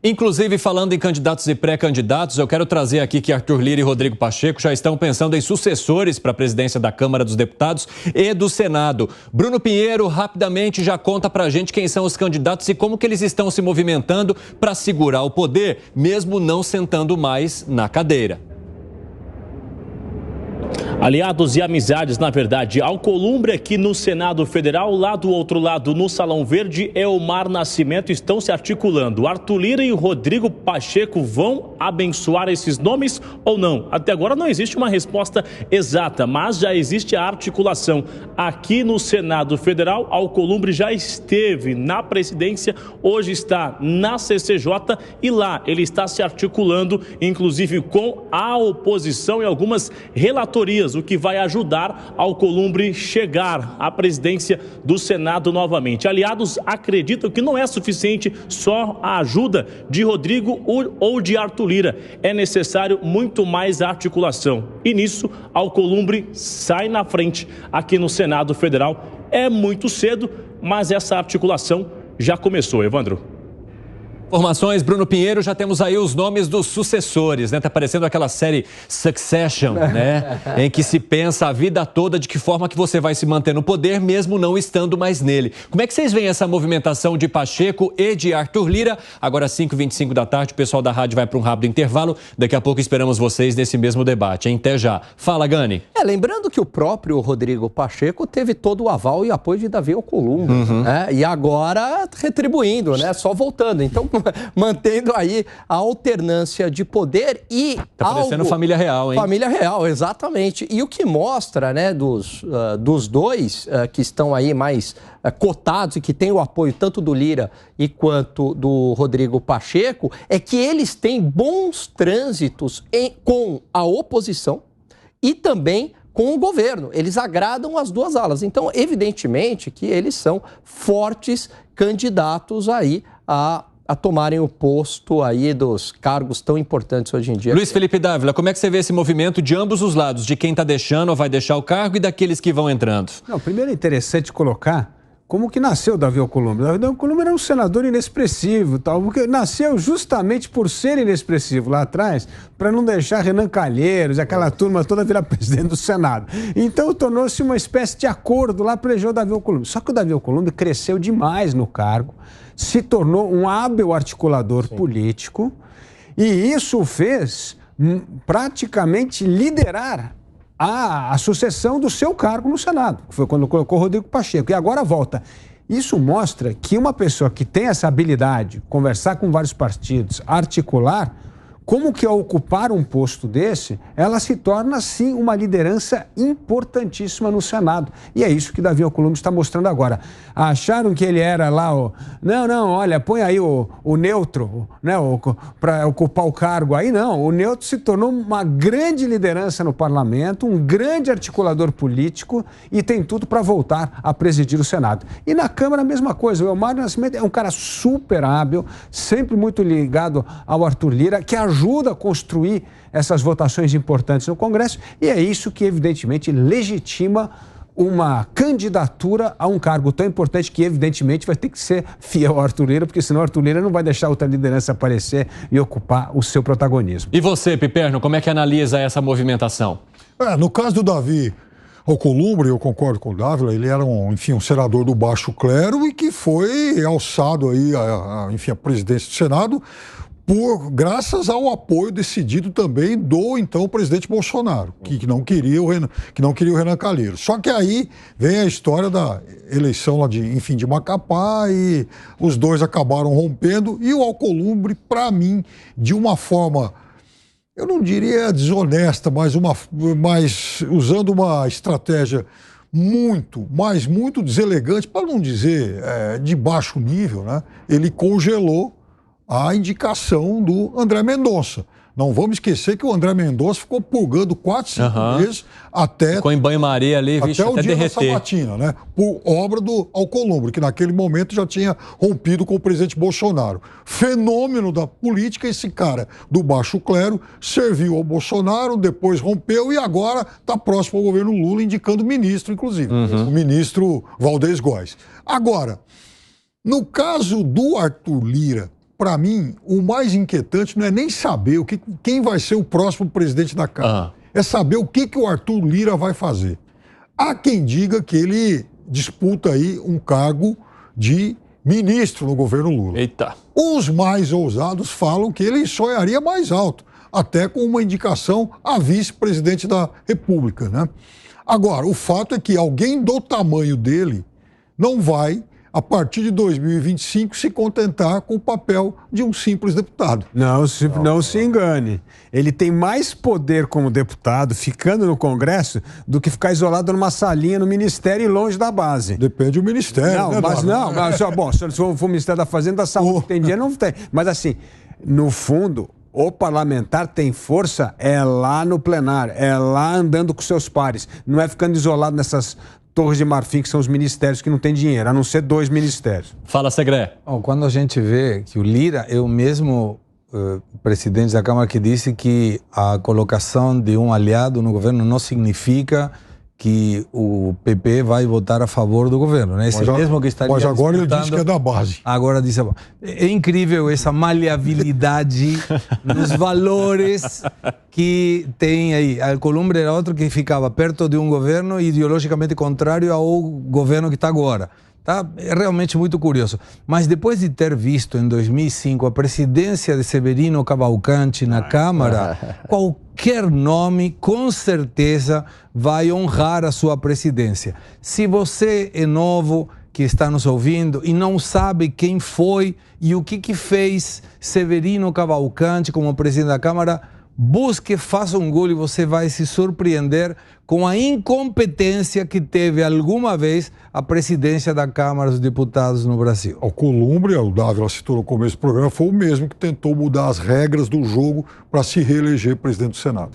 Inclusive, falando em candidatos e pré-candidatos, eu quero trazer aqui que Arthur Lira e Rodrigo Pacheco já estão pensando em sucessores para a presidência da Câmara dos Deputados e do Senado. Bruno Pinheiro, rapidamente, já conta pra gente quem são os candidatos e como que eles estão se movimentando para segurar o poder, mesmo não sentando mais na cadeira. Aliados e amizades, na verdade. Alcolumbre aqui no Senado Federal, lá do outro lado, no Salão Verde, Elmar Nascimento estão se articulando. Arthur Lira e Rodrigo Pacheco vão abençoar esses nomes ou não? Até agora não existe uma resposta exata, mas já existe a articulação. Aqui no Senado Federal, Alcolumbre já esteve na presidência, hoje está na CCJ e lá ele está se articulando, inclusive com a oposição e algumas relatorias, o que vai ajudar Alcolumbre chegar à presidência do Senado novamente. Aliados acreditam que não é suficiente só a ajuda de Rodrigo ou de Arthur Lira. É necessário muito mais articulação. E nisso, Alcolumbre sai na frente aqui no Senado Federal. É muito cedo, mas essa articulação já começou, Evandro. Informações, Bruno Pinheiro, já temos aí os nomes dos sucessores, né? Tá parecendo aquela série Succession, né? Em que se pensa a vida toda de que forma que você vai se manter no poder, mesmo não estando mais nele. Como é que vocês veem essa movimentação de Pacheco e de Arthur Lira? Agora, 5h25 da tarde, o pessoal da rádio vai para um rápido intervalo. Daqui a pouco esperamos vocês nesse mesmo debate, hein? Até já. Fala, Gani. Lembrando que o próprio Rodrigo Pacheco teve todo o aval e apoio de Davi Alcolumbre, né? E agora retribuindo, né? Só voltando. Então, mantendo aí a alternância de poder e tá parecendo família real, hein? Família real, exatamente. E o que mostra, né, dos dois que estão aí mais cotados e que têm o apoio tanto do Lira e quanto do Rodrigo Pacheco, é que eles têm bons trânsitos com a oposição e também com o governo. Eles agradam as duas alas. Então, evidentemente que eles são fortes candidatos aí a tomarem o posto aí dos cargos tão importantes hoje em dia. Luiz Felipe Dávila, como é que você vê esse movimento de ambos os lados, de quem está deixando ou vai deixar o cargo e daqueles que vão entrando? Não, primeiro é interessante colocar como que nasceu o Davi Alcolumbre. Davi Alcolumbre era um senador inexpressivo, tal, porque nasceu justamente por ser inexpressivo lá atrás, para não deixar Renan Calheiros, aquela turma toda virar presidente do Senado. Então tornou-se uma espécie de acordo lá para eleger o Davi Alcolumbre. Só que o Davi Alcolumbre cresceu demais no cargo, se tornou um hábil articulador político e isso o fez praticamente liderar a sucessão do seu cargo no Senado, que foi quando colocou Rodrigo Pacheco, e agora volta. Isso mostra que uma pessoa que tem essa habilidade, conversar com vários partidos, articular, como que ao ocupar um posto desse, ela se torna, sim, uma liderança importantíssima no Senado. E é isso que Davi Alcolumbre está mostrando agora. Acharam que ele era lá o... Não, olha, põe aí o neutro, né, para ocupar o cargo. Aí não, o neutro se tornou uma grande liderança no parlamento, um grande articulador político e tem tudo para voltar a presidir o Senado. E na Câmara a mesma coisa. O Elmar Nascimento é um cara super hábil, sempre muito ligado ao Arthur Lira, que ajuda a construir essas votações importantes no Congresso e é isso que, evidentemente, legitima uma candidatura a um cargo tão importante que, evidentemente, vai ter que ser fiel ao Arthur Lira, porque senão o Arthur Lira não vai deixar outra liderança aparecer e ocupar o seu protagonismo. E você, Piperno, como é que analisa essa movimentação? No caso do Davi Alcolumbre, eu concordo com o Dávila, ele era um senador do baixo clero e que foi alçado aí a presidência do Senado graças ao apoio decidido também do então presidente Bolsonaro, que não queria o Renan Calheiros. Só que aí vem a história da eleição lá de Macapá e os dois acabaram rompendo e o Alcolumbre, para mim, de uma forma, eu não diria desonesta, mas usando uma estratégia muito deselegante, para não dizer de baixo nível, né? Ele congelou a indicação do André Mendonça. Não vamos esquecer que o André Mendonça ficou pulgando 4, 5 meses até... Ficou em banho-maria ali, até o dia derreter. da sabatina, né? Por obra do Alcolumbre, que naquele momento já tinha rompido com o presidente Bolsonaro. Fenômeno da política, esse cara do baixo clero serviu ao Bolsonaro, depois rompeu e agora está próximo ao governo Lula, indicando ministro, inclusive. O ministro Valdez Góes. Agora, no caso do Arthur Lira, para mim, o mais inquietante não é nem saber quem vai ser o próximo presidente da Câmara. É saber o que o Arthur Lira vai fazer. Há quem diga que ele disputa aí um cargo de ministro no governo Lula. Eita. Os mais ousados falam que ele sonharia mais alto, até com uma indicação a vice-presidente da República, né? Agora, o fato é que alguém do tamanho dele não vai, a partir de 2025, se contentar com o papel de um simples deputado. Não se engane. Ele tem mais poder como deputado, ficando no Congresso, do que ficar isolado numa salinha no Ministério e longe da base. Depende do Ministério. Não, né, mas não. Mas, bom, se for o Ministério da Fazenda, da Saúde, tem dinheiro, não tem. Mas assim, no fundo, o parlamentar tem força lá no plenário, lá andando com seus pares. Não é ficando isolado nessas torres de marfim, que são os ministérios que não têm dinheiro, a não ser 2 ministérios. Fala, Segré. Quando a gente vê que o Lira é o mesmo presidente da Câmara que disse que a colocação de um aliado no governo não significa que o PP vai votar a favor do governo, né? Esse mesmo que estaria mas agora ele diz que é da base. Agora diz... É incrível essa maleabilidade nos valores que tem aí. Alcolumbre era outro que ficava perto de um governo ideologicamente contrário ao governo que está agora. Tá? É realmente muito curioso. Mas depois de ter visto em 2005 a presidência de Severino Cavalcante na Câmara, qualquer nome com certeza vai honrar a sua presidência. Se você é novo, que está nos ouvindo e não sabe quem foi e o que fez Severino Cavalcante como presidente da Câmara, busque, faça um Google e você vai se surpreender com a incompetência que teve alguma vez a presidência da Câmara dos Deputados no Brasil. Alcolumbre, o Dávila citou no começo do programa, foi o mesmo que tentou mudar as regras do jogo para se reeleger presidente do Senado.